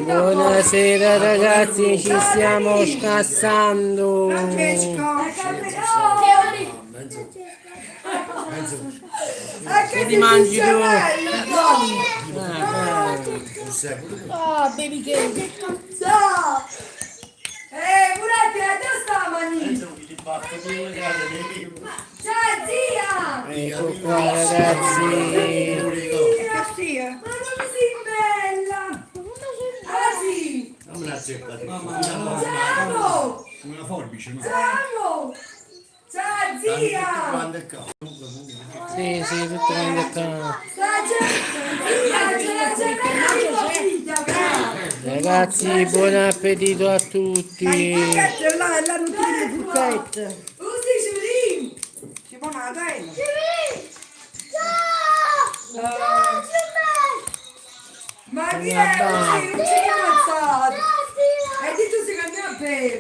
Buonasera ragazzi, ci stiamo scassando. Che ti mangi tu? Ah, baby che. Muratti, adesso sta manino. Ciao zia! Ecco qua ragazzi. Zia! Ma non sei bella! Ah sì! Ciao! Una forbice, no? Ciao! Ciao zia! Sì, tutto quanto qua. Ragazzi, buon appetito a tutti. La nutrire fruttette. Usi Shirin! Ci vuole una tela. Ma chi è? Non ci ammazzato! E di tu sei cambiato per...